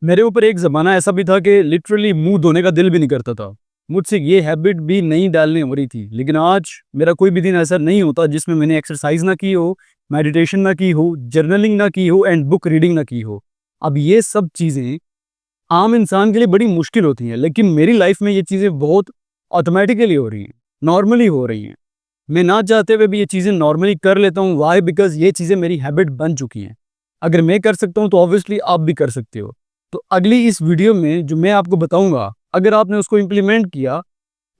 मेरे ऊपर एक ज़माना ऐसा भी था कि लिटरली मुँह धोने का दिल भी नहीं करता था। मुझसे ये हैबिट भी नहीं डालनी हो रही थी। लेकिन आज मेरा कोई भी दिन ऐसा नहीं होता जिसमें मैंने एक्सरसाइज़ ना की हो, मेडिटेशन ना की हो, जर्नलिंग ना की हो एंड बुक रीडिंग ना की हो। अब ये सब चीज़ें आम इंसान के लिए बड़ी मुश्किल होती हैं, लेकिन मेरी लाइफ़ में ये चीज़ें बहुत ऑटोमैटिकली हो रही हैं, नॉर्मली हो रही हैं। मैं ना चाहते हुए भी ये चीज़ें नॉर्मली कर लेता हूँ। व्हाई? बिकॉज़ ये चीज़ें मेरी हैबिट बन चुकी हैं। अगर मैं कर सकता हूँ तो ऑब्वियसली आप भी कर सकते हो। तो अगली इस वीडियो में जो मैं आपको बताऊँगा, अगर आपने उसको इम्प्लीमेंट किया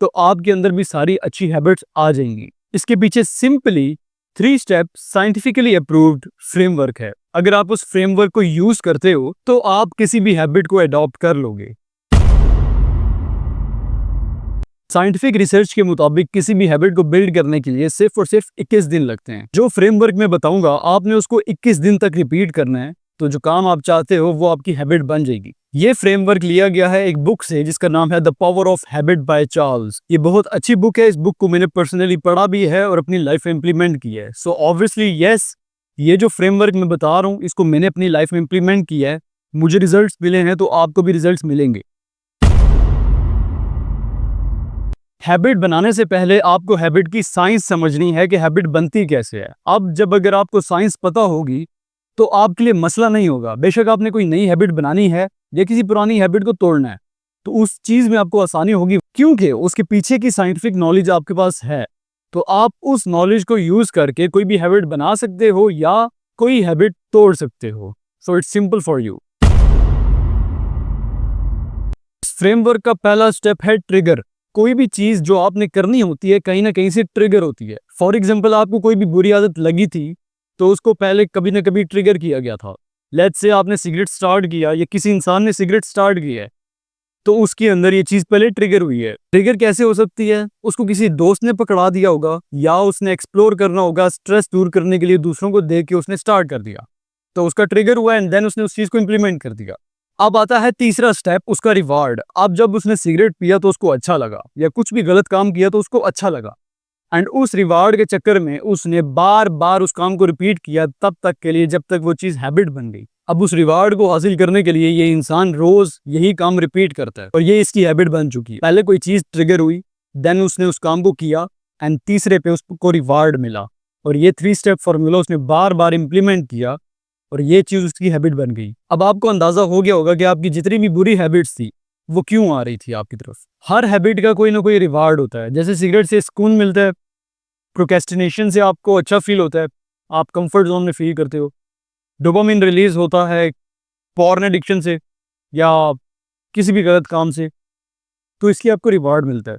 तो आपके अंदर भी सारी अच्छी हैबिट्स आ जाएँगी। इसके पीछे simply 3 step scientifically approved framework है। अगर आप उस फ्रेमवर्क को यूज़ करते हो तो आप किसी भी हैबिट को अडॉप्ट कर लोगे। साइंटिफिक रिसर्च के मुताबिक किसी भी हैबिट को बिल्ड करने के लिए सिर्फ और सिर्फ 21 दिन लगते हैं। जो फ्रेमवर्क मैं बताऊंगा आपने उसको 21 दिन तक रिपीट करना है, तो जो काम आप चाहते हो वो आपकी हैबिट बन जाएगी। ये फ्रेमवर्क लिया गया है एक बुक से जिसका नाम है the power of habit by Charles. ये बहुत अच्छी बुक है। इस बुक को मैंने पर्सनली पढ़ा भी है और अपनी लाइफ में इंप्लीमेंट किया है। सो ऑब्वियसली यस, ये जो फ्रेमवर्क मैं बता रहा हूँ इसको मैंने अपनी लाइफ में इंप्लीमेंट किया है। मुझे रिजल्ट्स मिले हैं तो आपको भी रिजल्ट्स मिलेंगे। हैबिट बनाने से पहले आपको हैबिट की साइंस समझनी है कि हैबिट बनती कैसे है। अब जब अगर आपको साइंस पता होगी तो आपके लिए मसला नहीं होगा। बेशक आपने कोई नई हैबिट बनानी है या किसी पुरानी हैबिट को तोड़ना है तो उस चीज में आपको आसानी होगी, क्योंकि उसके पीछे की साइंटिफिक नॉलेज आपके पास है। तो आप उस नॉलेज को यूज करके कोई भी हैबिट बना सकते हो या कोई हैबिट तोड़ सकते हो। So it's simple for you. Framework का पहला स्टेप है ट्रिगर। कोई भी चीज जो आपने करनी होती है कहीं ना कहीं से ट्रिगर होती है। फॉर एग्जाम्पल आपको कोई भी बुरी आदत लगी थी तो उसको पहले कभी ना कभी ट्रिगर किया गया था। लेट्स से आपने सिगरेट स्टार्ट किया या किसी इंसान ने सिगरेट स्टार्ट किया है तो उसके अंदर ये चीज पहले ट्रिगर हुई है। ट्रिगर कैसे हो सकती है? उसको किसी दोस्त ने पकड़ा दिया होगा या उसने एक्सप्लोर करना होगा, स्ट्रेस दूर करने के लिए दूसरों को देख के उसने स्टार्ट कर दिया तो उसका ट्रिगर हुआ एंड देन उसने उस चीज को इंप्लीमेंट कर दिया। अब आता है तीसरा स्टेप, उसका रिवार्ड। अब जब उसने सिगरेट पिया तो उसको अच्छा लगा या कुछ भी गलत काम किया तो उसको अच्छा लगा एंड उस रिवार्ड के चक्कर में उसने बार बार उस काम को रिपीट किया तब तक के लिए जब तक वो चीज हैबिट बन गई। अब उस रिवार्ड को हासिल करने के लिए ये इंसान रोज यही काम रिपीट करता है और ये इसकी हैबिट बन चुकी है। पहले कोई चीज ट्रिगर हुई, देन उसने उस काम को किया एंड तीसरे पे उसको रिवार्ड मिला और ये 3 स्टेप फॉर्मूला उसने बार बार इंप्लीमेंट किया और ये चीज उसकी हैबिट बन गई। अब आपको अंदाजा हो गया होगा कि आपकी जितनी भी बुरी हैबिट्स थी वो क्यों आ रही थी आपकी तरफ। हर हैबिट का कोई ना कोई रिवार्ड होता है। जैसे सिगरेट से सुकून मिलता है, प्रोक्रेस्टिनेशन से आपको अच्छा फील होता है, आप कंफर्ट जोन में फील करते हो, डोपामिन रिलीज होता है पॉर्न एडिक्शन से या किसी भी गलत काम से, तो इसकी आपको रिवार्ड मिलता है।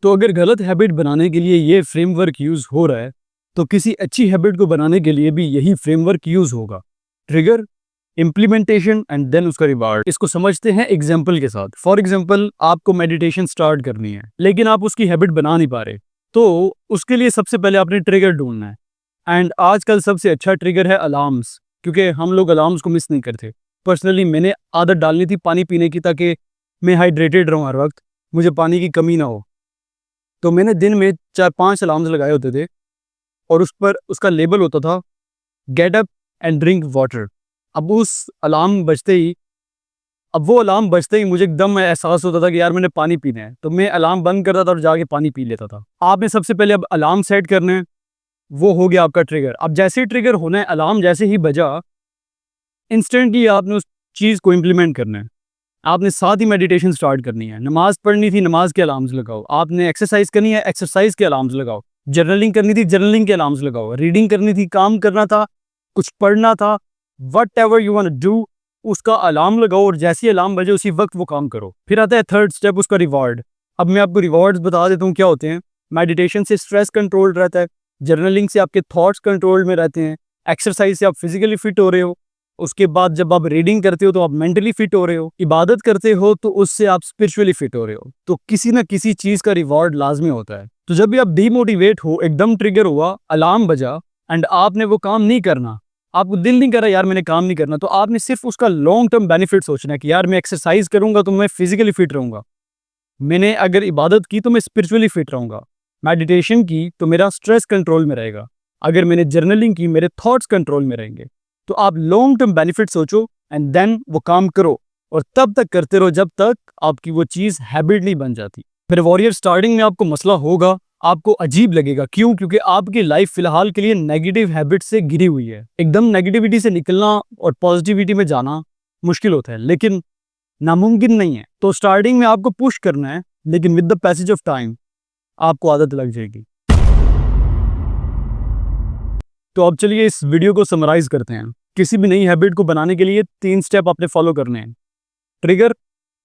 तो अगर गलत हैबिट बनाने के लिए ये फ्रेमवर्क यूज हो रहा है तो किसी अच्छी हैबिट को बनाने के लिए भी यही फ्रेमवर्क यूज होगा। ट्रिगर, इम्प्लीमेंटेशन एंड देन उसका रिवार्ड। इसको समझते हैं एग्जाम्पल के साथ। फॉर एग्जाम्पल आपको मेडिटेशन स्टार्ट करनी है लेकिन आप उसकी हैबिट बना नहीं पा रहे, तो उसके लिए सबसे पहले आपने ट्रिगर ढूंढना है एंड आजकल सबसे अच्छा ट्रिगर है अलार्म्स, क्योंकि हम लोग अलार्म्स को मिस नहीं करते। पर्सनली मैंने आदत डालनी थी पानी पीने की ताकि मैं हाइड्रेटेड रहूं हर वक्त, मुझे पानी की कमी ना हो। तो मैंने दिन में 4-5 अलार्म्स लगाए होते थे और उस पर उसका लेबल होता था get up and drink water. अब उस अलार्म बजते ही अब वो अलार्म बजते ही मुझे एकदम एहसास होता था कि यार मैंने पानी पीना है, तो मैं अलार्म बंद करता था और जाके पानी पी लेता था। आपने सबसे पहले अब अलार्म सेट करना है, वो हो गया आपका ट्रिगर। अब जैसे ही ट्रिगर होना है, अलार्म जैसे ही बजा, इंस्टेंटली आपने उस चीज़ को इम्प्लीमेंट करना है। आपने साथ ही मेडिटेशन स्टार्ट करनी है। नमाज पढ़नी थी, नमाज के अलार्म्स लगाओ। आपने एक्सरसाइज करनी है, एक्सरसाइज के अलार्म्स लगाओ। जर्नलिंग करनी थी, जर्नलिंग के अलार्म्स लगाओ। रीडिंग करनी थी, काम करना था, कुछ पढ़ना था, what ever you want do, उसका अलार्म लगाओ और जैसे ही अलार्म बजे उसी वक्त वो काम करो। फिर आता है थर्ड स्टेप, उसका रिवॉर्ड। अब मैं आपको रिवॉर्ड्स बता देता हूँ क्या होते हैं। मेडिटेशन से स्ट्रेस कंट्रोल रहता है, जर्नलिंग से आपके थॉट्स कंट्रोल में रहते हैं, एक्सरसाइज से आप फिजिकली फिट हो रहे हो, उसके बाद जब आप रीडिंग करते हो तो आप मेंटली फिट हो रहे हो, इबादत करते हो तो उससे आप स्पिरिचुअली फिट हो रहे हो। तो किसी ना किसी चीज का रिवॉर्ड लाजमी होता है। तो जब भी आप डीमोटिवेट हो, एकदम ट्रिगर हुआ, अलार्म बजा एंड आपने वो काम नहीं करना, आपको दिल नहीं कर रहा यार मैंने काम नहीं करना, तो आपने सिर्फ उसका लॉन्ग टर्म बेनिफिट सोचना है कि यार मैं एक्सरसाइज करूंगा तो मैं फिजिकली फिट रहूंगा, मैंने अगर इबादत की तो मैं स्पिरिचुअली फिट रहूंगा, मेडिटेशन की तो मेरा स्ट्रेस कंट्रोल में रहेगा, अगर मैंने जर्नलिंग की मेरे थॉट्स कंट्रोल में रहेंगे। तो आप लॉन्ग टर्म बेनिफिट सोचो एंड देन वो काम करो, और तब तक करते रहो जब तक आपकी वो चीज़ हैबिट नहीं बन जाती। फिर वॉरियर स्टार्टिंग में आपको मसला होगा, आपको अजीब लगेगा। क्यों? क्योंकि आपकी लाइफ फिलहाल के लिए नेगेटिव हैबिट से घिरी हुई है। एकदम नेगेटिविटी से निकलना और पॉजिटिविटी में जाना मुश्किल होता है, लेकिन नामुमकिन नहीं है। तो स्टार्टिंग में आपको पुश करना है, लेकिन with the passage of time आपको आदत लग जाएगी। तो अब चलिए इस वीडियो को समराइज करते हैं। किसी भी नई हैबिट को बनाने के लिए 3 स्टेप आपने फॉलो करने हैं। ट्रिगर,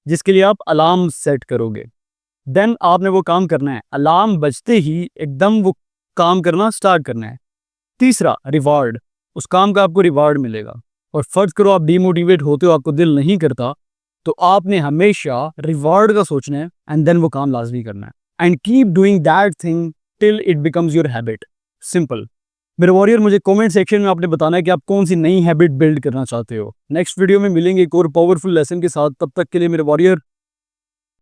जिसके लिए आप अलार्म सेट करोगे। देन आपने वो काम करना है, अलार्म बजते ही एकदम वो काम करना स्टार्ट करना है। तीसरा, रिवार्ड, उस काम का आपको रिवार्ड मिलेगा। और फर्ज करो आप डीमोटिवेट होते हो, आपको दिल नहीं करता, तो आपने हमेशा रिवार्ड का सोचना है एंड देन वो काम लाजमी करना है। And keep doing that thing till it becomes your habit. Simple. मेरे वॉरियर, मुझे कमेंट सेक्शन में आपने बताना है कि आप कौन सी नई हैबिट बिल्ड करना चाहते हो। नेक्स्ट वीडियो में मिलेंगे एक और पावरफुल लेसन के साथ। तब तक के लिए मेरे वॉरियर